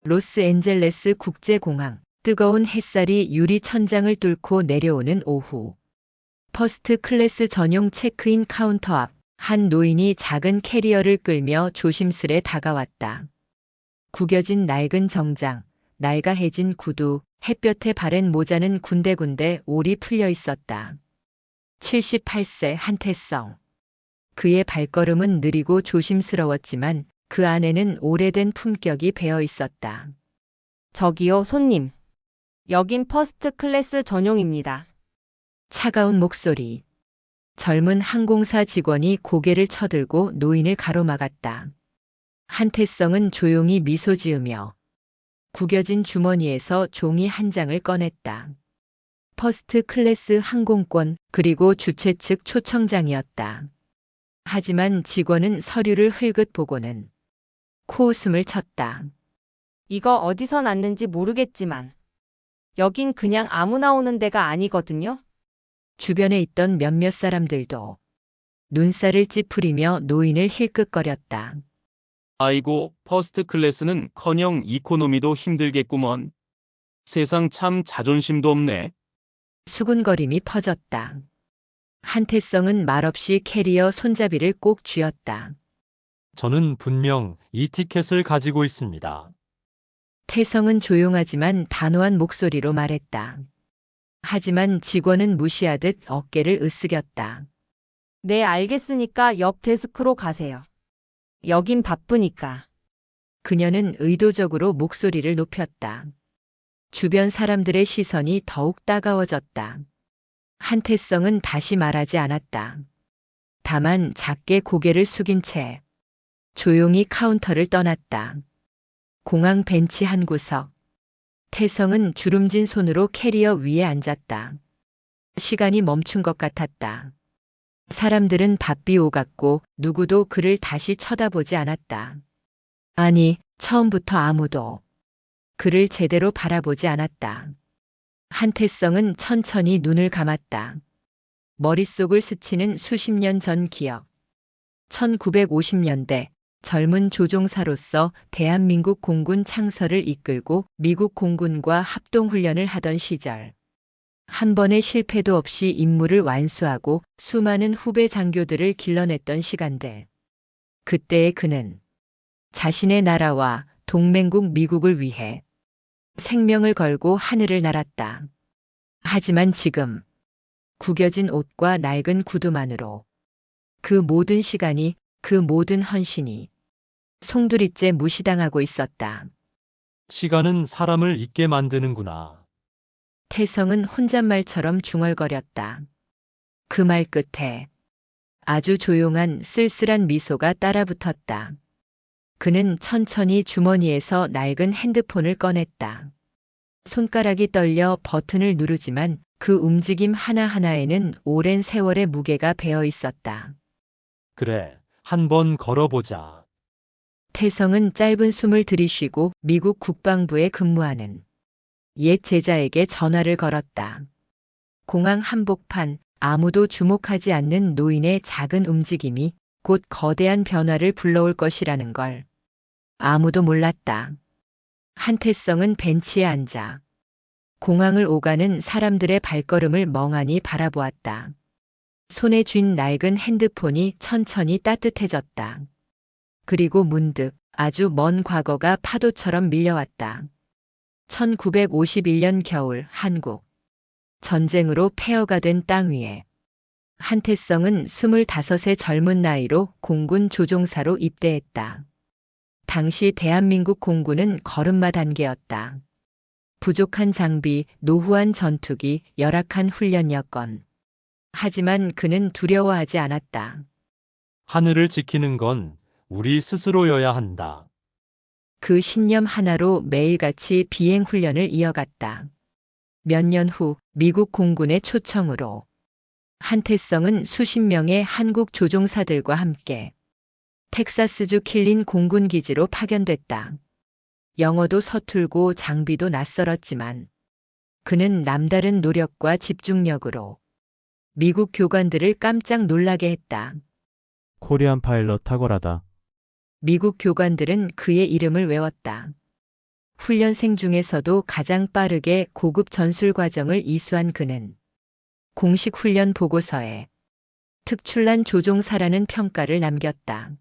로스앤젤레스 국제공항. 뜨거운 햇살이 유리 천장을 뚫고 내려오는 오후. 퍼스트 클래스 전용 체크인 카운터 앞 한 노인이 작은 캐리어를 끌며 조심스레 다가왔다. 구겨진 낡은 정장, 낡아해진 구두, 햇볕에 바랜 모자는 군데군데 올이 풀려 있었다. 78세 한태성. 그의 발걸음은 느리고 조심스러웠지만 그 안에는 오래된 품격이 배어 있었다. 저기요, 손님. 여긴 퍼스트 클래스 전용입니다. 차가운 목소리. 젊은 항공사 직원이 고개를 쳐들고 노인을 가로막았다. 한태성은 조용히 미소 지으며 구겨진 주머니에서 종이 한 장을 꺼냈다. 퍼스트 클래스 항공권 그리고 주최 측 초청장이었다. 하지만 직원은 서류를 흘끗 보고는 코웃음을 쳤다. 이거 어디서 났는지 모르겠지만 여긴 그냥 아무나 오는 데가 아니거든요. 주변에 있던 몇몇 사람들도 눈살을 찌푸리며 노인을 힐끗거렸다. 아이고, 퍼스트 클래스는커녕 이코노미도 힘들겠구먼. 세상 참 자존심도 없네. 수군거림이 퍼졌다. 한태성은 말없이 캐리어 손잡이를 꼭 쥐었다. 저는 분명 이 티켓을 가지고 있습니다. 태성은 조용하지만 단호한 목소리로 말했다. 하지만 직원은 무시하듯 어깨를 으쓱였다. 네, 알겠으니까 옆 데스크로 가세요. 여긴 바쁘니까. 그녀는 의도적으로 목소리를 높였다. 주변 사람들의 시선이 더욱 따가워졌다. 한태성은 다시 말하지 않았다. 다만 작게 고개를 숙인 채 조용히 카운터를 떠났다. 공항 벤치 한 구석. 태성은 주름진 손으로 캐리어 위에 앉았다. 시간이 멈춘 것 같았다. 사람들은 바삐 오갔고 누구도 그를 다시 쳐다보지 않았다. 아니, 처음부터 아무도 그를 제대로 바라보지 않았다. 한태성은 천천히 눈을 감았다. 머릿속을 스치는 수십 년 전 기억. 1950년대 젊은 조종사로서 대한민국 공군 창설을 이끌고 미국 공군과 합동훈련을 하던 시절. 한 번의 실패도 없이 임무를 완수하고 수많은 후배 장교들을 길러냈던 시간들. 그때의 그는 자신의 나라와 동맹국 미국을 위해 생명을 걸고 하늘을 날았다. 하지만 지금 구겨진 옷과 낡은 구두만으로 그 모든 시간이, 그 모든 헌신이 송두리째 무시당하고 있었다. 시간은 사람을 잊게 만드는구나. 태성은 혼잣말처럼 중얼거렸다. 그 말 끝에 아주 조용한 쓸쓸한 미소가 따라붙었다. 그는 천천히 주머니에서 낡은 핸드폰을 꺼냈다. 손가락이 떨려 버튼을 누르지만 그 움직임 하나하나에는 오랜 세월의 무게가 배어 있었다. 그래, 한번 걸어보자. 태성은 짧은 숨을 들이쉬고 미국 국방부에 근무하는 옛 제자에게 전화를 걸었다. 공항 한복판, 아무도 주목하지 않는 노인의 작은 움직임이 곧 거대한 변화를 불러올 것이라는 걸 아무도 몰랐다. 한태성은 벤치에 앉아 공항을 오가는 사람들의 발걸음을 멍하니 바라보았다. 손에 쥔 낡은 핸드폰이 천천히 따뜻해졌다. 그리고 문득 아주 먼 과거가 파도처럼 밀려왔다. 1951년 겨울 한국. 전쟁으로 폐허가 된 땅 위에 한태성은 25의 젊은 나이로 공군 조종사로 입대했다. 당시 대한민국 공군은 걸음마 단계였다. 부족한 장비, 노후한 전투기, 열악한 훈련 여건. 하지만 그는 두려워하지 않았다. 하늘을 지키는 건 우리 스스로여야 한다. 그 신념 하나로 매일같이 비행 훈련을 이어갔다. 몇 년 후 미국 공군의 초청으로 한태성은 수십 명의 한국 조종사들과 함께 텍사스주 킬린 공군 기지로 파견됐다. 영어도 서툴고 장비도 낯설었지만 그는 남다른 노력과 집중력으로 미국 교관들을 깜짝 놀라게 했다. 코리안 파일럿 탁월하다. 미국 교관들은 그의 이름을 외웠다. 훈련생 중에서도 가장 빠르게 고급 전술 과정을 이수한 그는 공식 훈련 보고서에 특출난 조종사라는 평가를 남겼다.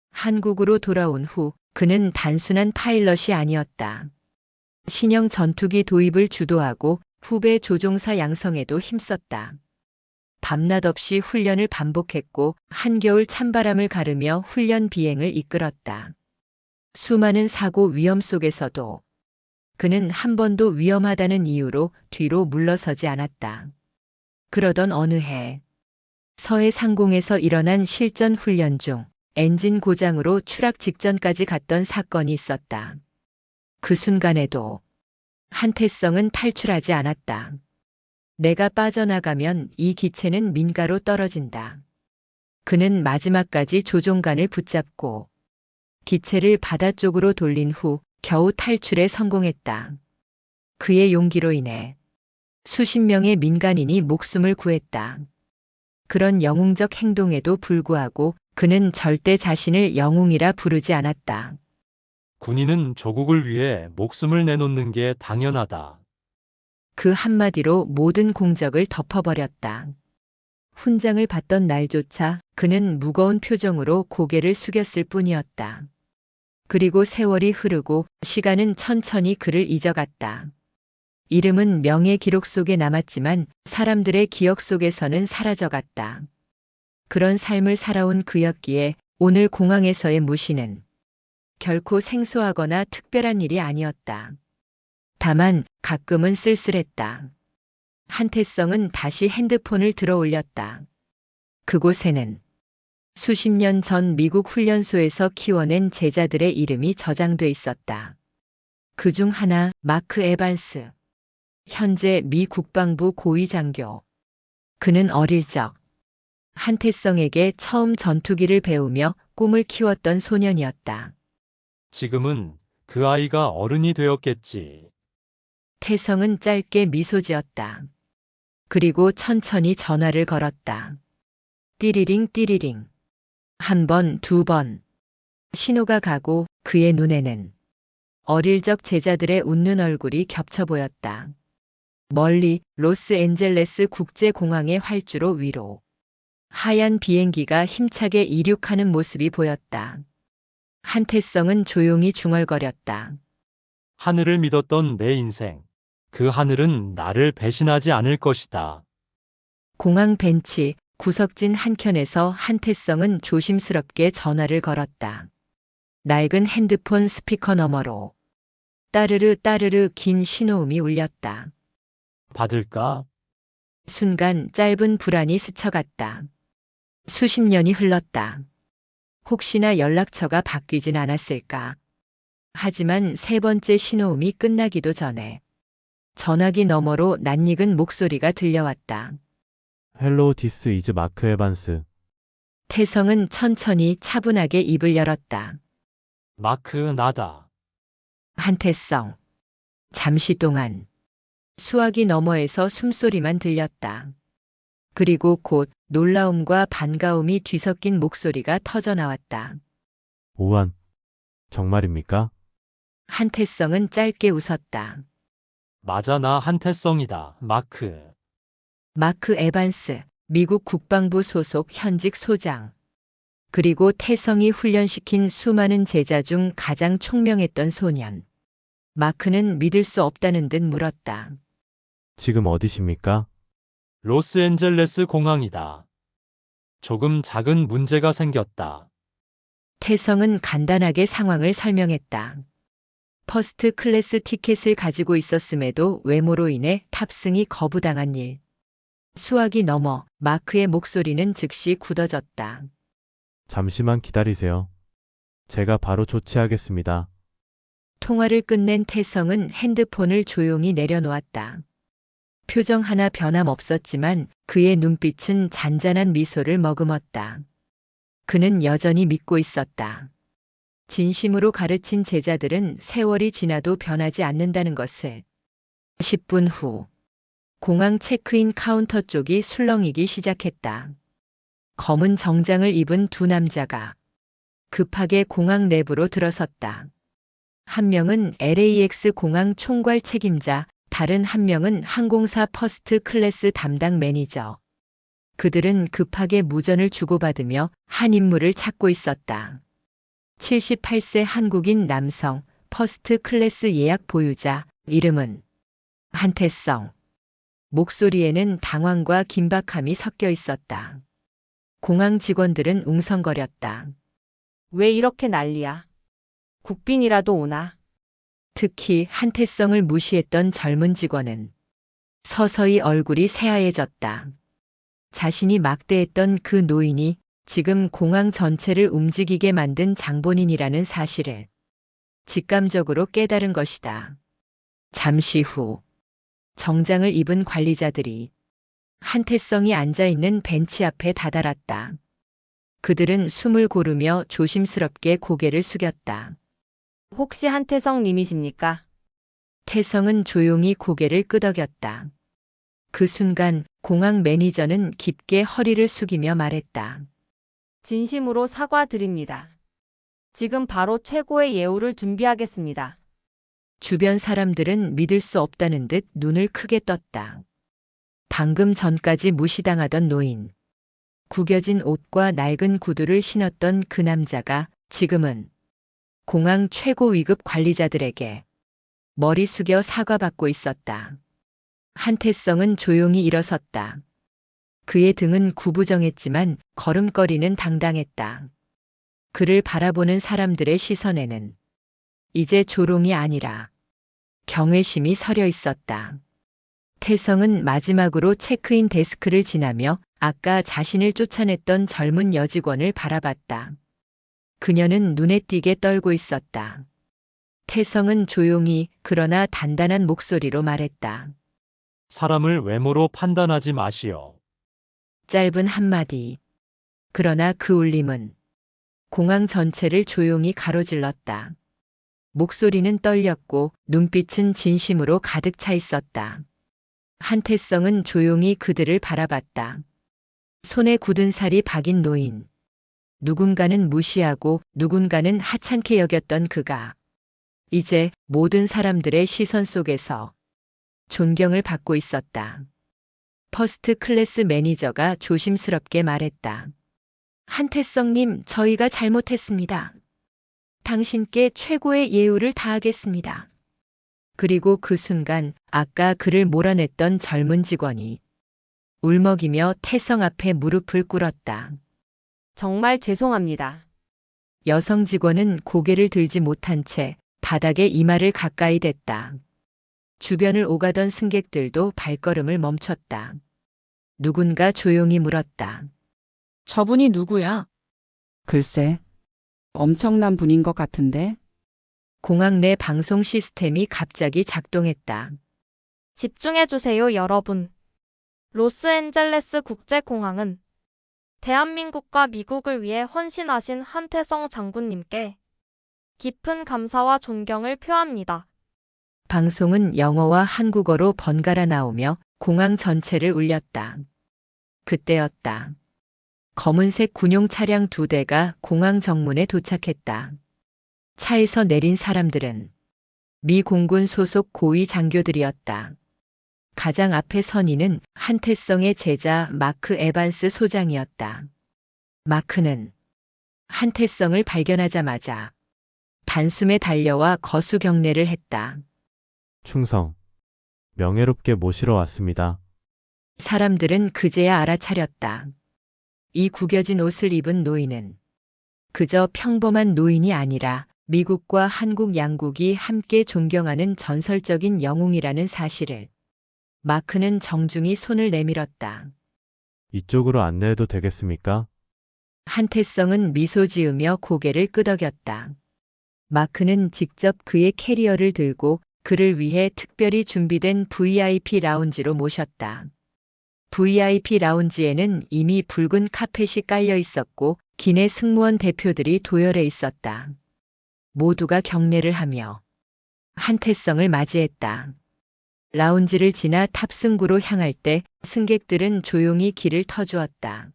한국으로 돌아온 후 그는 단순한 파일럿이 아니었다. 신형 전투기 도입을 주도하고 후배 조종사 양성에도 힘썼다. 밤낮 없이 훈련을 반복했고 한겨울 찬바람을 가르며 훈련 비행을 이끌었다. 수많은 사고 위험 속에서도 그는 한 번도 위험하다는 이유로 뒤로 물러서지 않았다. 그러던 어느 해 서해 상공에서 일어난 실전 훈련 중 엔진 고장으로 추락 직전까지 갔던 사건이 있었다. 그 순간에도 한태성은 탈출하지 않았다. 내가 빠져나가면 이 기체는 민가로 떨어진다. 그는 마지막까지 조종관을 붙잡고 기체를 바다 쪽으로 돌린 후 겨우 탈출에 성공했다. 그의 용기로 인해 수십 명의 민간인이 목숨을 구했다. 그런 영웅적 행동에도 불구하고 그는 절대 자신을 영웅이라 부르지 않았다. 군인은 조국을 위해 목숨을 내놓는 게 당연하다. 그 한마디로 모든 공적을 덮어버렸다. 훈장을 받던 날조차 그는 무거운 표정으로 고개를 숙였을 뿐이었다. 그리고 세월이 흐르고 시간은 천천히 그를 잊어갔다. 이름은 명예 기록 속에 남았지만 사람들의 기억 속에서는 사라져갔다. 그런 삶을 살아온 그였기에 오늘 공항에서의 무시는 결코 생소하거나 특별한 일이 아니었다. 다만 가끔은 쓸쓸했다. 한태성은 다시 핸드폰을 들어 올렸다. 그곳에는 수십 년 전 미국 훈련소에서 키워낸 제자들의 이름이 저장돼 있었다. 그중 하나 마크 에반스. 현재 미 국방부 고위 장교. 그는 어릴 적 한태성에게 처음 전투기를 배우며 꿈을 키웠던 소년이었다. 지금은 그 아이가 어른이 되었겠지. 태성은 짧게 미소 지었다. 그리고 천천히 전화를 걸었다. 띠리링 띠리링. 한 번, 두 번. 신호가 가고 그의 눈에는 어릴 적 제자들의 웃는 얼굴이 겹쳐 보였다. 멀리 로스앤젤레스 국제공항의 활주로 위로 하얀 비행기가 힘차게 이륙하는 모습이 보였다. 한태성은 조용히 중얼거렸다. 하늘을 믿었던 내 인생. 그 하늘은 나를 배신하지 않을 것이다. 공항 벤치 구석진 한켠에서 한태성은 조심스럽게 전화를 걸었다. 낡은 핸드폰 스피커 너머로 따르르 따르르 긴 신호음이 울렸다. 받을까? 순간 짧은 불안이 스쳐갔다. 수십 년이 흘렀다. 혹시나 연락처가 바뀌진 않았을까? 하지만 세 번째 신호음이 끝나기도 전에 전화기 너머로 낯익은 목소리가 들려왔다. 헬로우 디스 이즈 마크 에반스. 태성은 천천히 차분하게 입을 열었다. 마크 나다. 한태성. 잠시 동안 수화기 너머에서 숨소리만 들렸다. 그리고 곧 놀라움과 반가움이 뒤섞인 목소리가 터져나왔다. 오한. 정말입니까? 한태성은 짧게 웃었다. 맞아, 나 한태성이다. 마크. 마크 에반스, 미국 국방부 소속 현직 소장. 그리고 태성이 훈련시킨 수많은 제자 중 가장 총명했던 소년. 마크는 믿을 수 없다는 듯 물었다. 지금 어디십니까? 로스앤젤레스 공항이다. 조금 작은 문제가 생겼다. 태성은 간단하게 상황을 설명했다. 퍼스트 클래스 티켓을 가지고 있었음에도 외모로 인해 탑승이 거부당한 일. 수화기 너머 마크의 목소리는 즉시 굳어졌다. 잠시만 기다리세요. 제가 바로 조치하겠습니다. 통화를 끝낸 태성은 핸드폰을 조용히 내려놓았다. 표정 하나 변함없었지만 그의 눈빛은 잔잔한 미소를 머금었다. 그는 여전히 믿고 있었다. 진심으로 가르친 제자들은 세월이 지나도 변하지 않는다는 것을. 10분 후 공항 체크인 카운터 쪽이 술렁이기 시작했다. 검은 정장을 입은 두 남자가 급하게 공항 내부로 들어섰다. 한 명은 LAX 공항 총괄 책임자, 다른 한 명은 항공사 퍼스트 클래스 담당 매니저. 그들은 급하게 무전을 주고받으며 한 인물을 찾고 있었다. 78세 한국인 남성, 퍼스트 클래스 예약 보유자, 이름은 한태성. 목소리에는 당황과 긴박함이 섞여 있었다. 공항 직원들은 웅성거렸다. 왜 이렇게 난리야? 국빈이라도 오나? 특히 한태성을 무시했던 젊은 직원은 서서히 얼굴이 새하얘졌다. 자신이 막대했던 그 노인이 지금 공항 전체를 움직이게 만든 장본인이라는 사실을 직감적으로 깨달은 것이다. 잠시 후 정장을 입은 관리자들이 한태성이 앉아있는 벤치 앞에 다다랐다. 그들은 숨을 고르며 조심스럽게 고개를 숙였다. 혹시 한태성 님이십니까? 태성은 조용히 고개를 끄덕였다. 그 순간 공항 매니저는 깊게 허리를 숙이며 말했다. 진심으로 사과드립니다. 지금 바로 최고의 예우를 준비하겠습니다. 주변 사람들은 믿을 수 없다는 듯 눈을 크게 떴다. 방금 전까지 무시당하던 노인. 구겨진 옷과 낡은 구두를 신었던 그 남자가 지금은 공항 최고 위급 관리자들에게 머리 숙여 사과받고 있었다. 한태성은 조용히 일어섰다. 그의 등은 구부정했지만 걸음걸이는 당당했다. 그를 바라보는 사람들의 시선에는 이제 조롱이 아니라 경외심이 서려 있었다. 태성은 마지막으로 체크인 데스크를 지나며 아까 자신을 쫓아냈던 젊은 여직원을 바라봤다. 그녀는 눈에 띄게 떨고 있었다. 태성은 조용히 그러나 단단한 목소리로 말했다. 사람을 외모로 판단하지 마시오. 짧은 한마디. 그러나 그 울림은 공항 전체를 조용히 가로질렀다. 목소리는 떨렸고 눈빛은 진심으로 가득 차 있었다. 한태성은 조용히 그들을 바라봤다. 손에 굳은 살이 박인 노인. 누군가는 무시하고 누군가는 하찮게 여겼던 그가 이제 모든 사람들의 시선 속에서 존경을 받고 있었다. 퍼스트 클래스 매니저가 조심스럽게 말했다. 한태성님, 저희가 잘못했습니다. 당신께 최고의 예우를 다하겠습니다. 그리고 그 순간 아까 그를 몰아냈던 젊은 직원이 울먹이며 태성 앞에 무릎을 꿇었다. 정말 죄송합니다. 여성 직원은 고개를 들지 못한 채 바닥에 이마를 가까이 댔다. 주변을 오가던 승객들도 발걸음을 멈췄다. 누군가 조용히 물었다. 저분이 누구야? 글쎄, 엄청난 분인 것 같은데? 공항 내 방송 시스템이 갑자기 작동했다. 집중해주세요, 여러분. 로스앤젤레스 국제공항은 대한민국과 미국을 위해 헌신하신 한태성 장군님께 깊은 감사와 존경을 표합니다. 방송은 영어와 한국어로 번갈아 나오며 공항 전체를 울렸다. 그때였다. 검은색 군용 차량 2대가 공항 정문에 도착했다. 차에서 내린 사람들은 미 공군 소속 고위 장교들이었다. 가장 앞에 선 이는 한태성의 제자 마크 에반스 소장이었다. 마크는 한태성을 발견하자마자 단숨에 달려와 거수 경례를 했다. 충성. 명예롭게 모시러 왔습니다. 사람들은 그제야 알아차렸다. 이 구겨진 옷을 입은 노인은 그저 평범한 노인이 아니라 미국과 한국 양국이 함께 존경하는 전설적인 영웅이라는 사실을. 마크는 정중히 손을 내밀었다. 이쪽으로 안내해도 되겠습니까? 한태성은 미소 지으며 고개를 끄덕였다. 마크는 직접 그의 캐리어를 들고 그를 위해 특별히 준비된 VIP 라운지로 모셨다. VIP 라운지에는 이미 붉은 카펫이 깔려 있었고 기내 승무원 대표들이 도열해 있었다. 모두가 경례를 하며 한태성을 맞이했다. 라운지를 지나 탑승구로 향할 때 승객들은 조용히 길을 터주었다.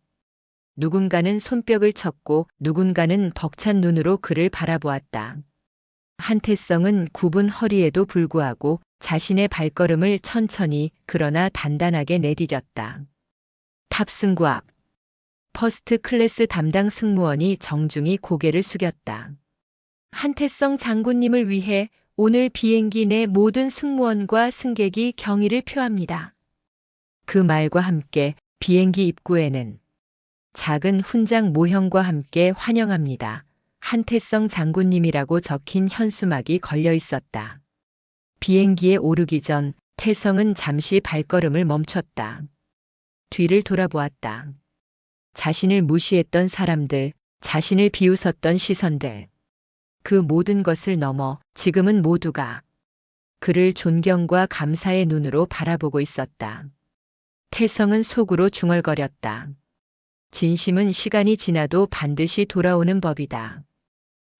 누군가는 손뼉을 쳤고 누군가는 벅찬 눈으로 그를 바라보았다. 한태성은 굽은 허리에도 불구하고 자신의 발걸음을 천천히 그러나 단단하게 내디뎠다. 탑승구 앞. 퍼스트 클래스 담당 승무원이 정중히 고개를 숙였다. 한태성 장군님을 위해 오늘 비행기 내 모든 승무원과 승객이 경의를 표합니다. 그 말과 함께 비행기 입구에는 작은 훈장 모형과 함께 환영합니다. 한태성 장군님이라고 적힌 현수막이 걸려 있었다. 비행기에 오르기 전 태성은 잠시 발걸음을 멈췄다. 뒤를 돌아보았다. 자신을 무시했던 사람들, 자신을 비웃었던 시선들. 그 모든 것을 넘어 지금은 모두가 그를 존경과 감사의 눈으로 바라보고 있었다. 태성은 속으로 중얼거렸다. 진심은 시간이 지나도 반드시 돌아오는 법이다.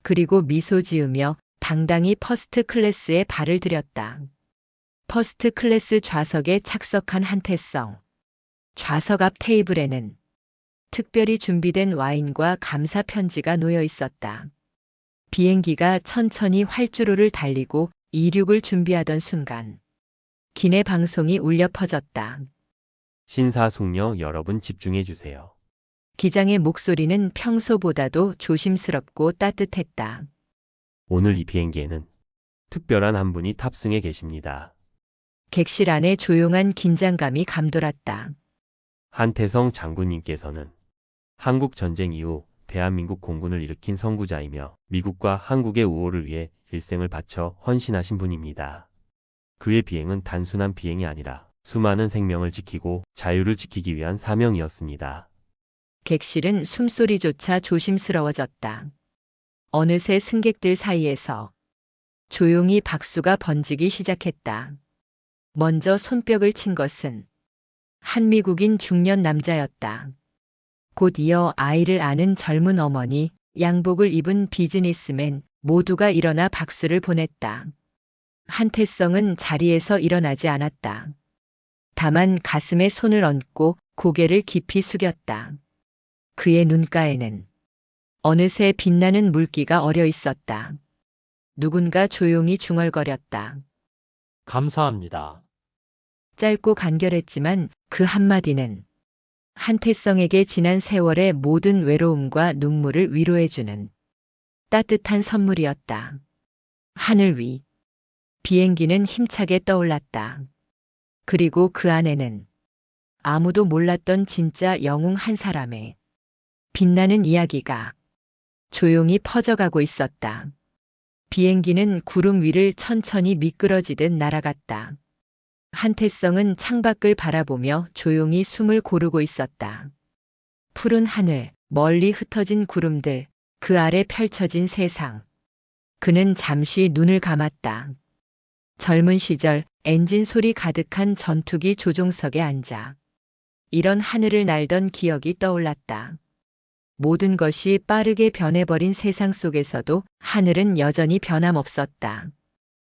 그리고 미소 지으며 당당히 퍼스트 클래스에 발을 들였다. 퍼스트 클래스 좌석에 착석한 한태성. 좌석 앞 테이블에는 특별히 준비된 와인과 감사 편지가 놓여 있었다. 비행기가 천천히 활주로를 달리고 이륙을 준비하던 순간 기내 방송이 울려 퍼졌다. 신사숙녀 여러분 집중해 주세요. 기장의 목소리는 평소보다도 조심스럽고 따뜻했다. 오늘 이 비행기에는 특별한 한 분이 탑승해 계십니다. 객실 안에 조용한 긴장감이 감돌았다. 한태성 장군님께서는 한국 전쟁 이후 대한민국 공군을 일으킨 선구자이며 미국과 한국의 우호를 위해 일생을 바쳐 헌신하신 분입니다. 그의 비행은 단순한 비행이 아니라 수많은 생명을 지키고 자유를 지키기 위한 사명이었습니다. 객실은 숨소리조차 조심스러워졌다. 어느새 승객들 사이에서 조용히 박수가 번지기 시작했다. 먼저 손뼉을 친 것은 한 미국인 중년 남자였다. 곧 이어 아이를 아는 젊은 어머니, 양복을 입은 비즈니스맨 모두가 일어나 박수를 보냈다. 한태성은 자리에서 일어나지 않았다. 다만 가슴에 손을 얹고 고개를 깊이 숙였다. 그의 눈가에는 어느새 빛나는 물기가 어려 있었다. 누군가 조용히 중얼거렸다. 감사합니다. 짧고 간결했지만 그 한마디는 한태성에게 지난 세월의 모든 외로움과 눈물을 위로해주는 따뜻한 선물이었다. 하늘 위. 비행기는 힘차게 떠올랐다. 그리고 그 안에는 아무도 몰랐던 진짜 영웅 한 사람의 빛나는 이야기가 조용히 퍼져가고 있었다. 비행기는 구름 위를 천천히 미끄러지듯 날아갔다. 한태성은 창밖을 바라보며 조용히 숨을 고르고 있었다. 푸른 하늘, 멀리 흩어진 구름들, 그 아래 펼쳐진 세상. 그는 잠시 눈을 감았다. 젊은 시절 엔진 소리 가득한 전투기 조종석에 앉아 이런 하늘을 날던 기억이 떠올랐다. 모든 것이 빠르게 변해버린 세상 속에서도 하늘은 여전히 변함없었다.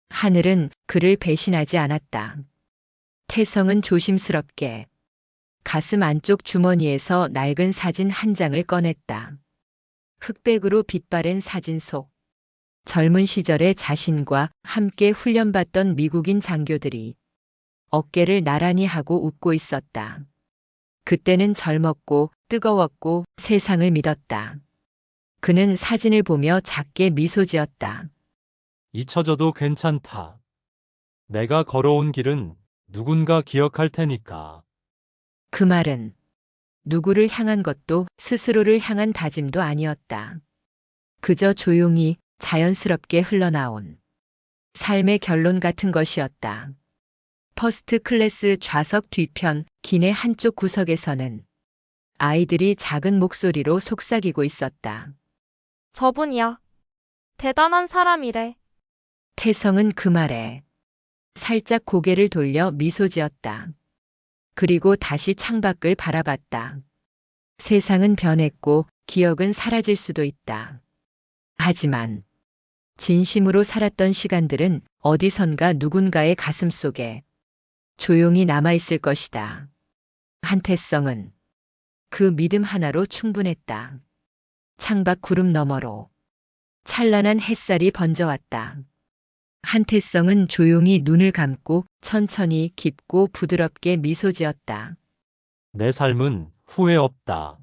하늘은 그를 배신하지 않았다. 태성은 조심스럽게 가슴 안쪽 주머니에서 낡은 사진 한 장을 꺼냈다. 흑백으로 빛바랜 사진 속 젊은 시절의 자신과 함께 훈련받던 미국인 장교들이 어깨를 나란히 하고 웃고 있었다. 그때는 젊었고 뜨거웠고 세상을 믿었다. 그는 사진을 보며 작게 미소 지었다. 잊혀져도 괜찮다. 내가 걸어온 길은 누군가 기억할 테니까. 그 말은 누구를 향한 것도 스스로를 향한 다짐도 아니었다. 그저 조용히 자연스럽게 흘러나온 삶의 결론 같은 것이었다. 퍼스트 클래스 좌석 뒤편 기내 한쪽 구석에서는 아이들이 작은 목소리로 속삭이고 있었다. 저분이야. 대단한 사람이래. 태성은 그 말에 살짝 고개를 돌려 미소 지었다. 그리고 다시 창밖을 바라봤다. 세상은 변했고 기억은 사라질 수도 있다. 하지만 진심으로 살았던 시간들은 어디선가 누군가의 가슴 속에 조용히 남아있을 것이다. 한태성은 그 믿음 하나로 충분했다. 창밖 구름 너머로 찬란한 햇살이 번져왔다. 한태성은 조용히 눈을 감고 천천히 깊고 부드럽게 미소 지었다. 내 삶은 후회 없다.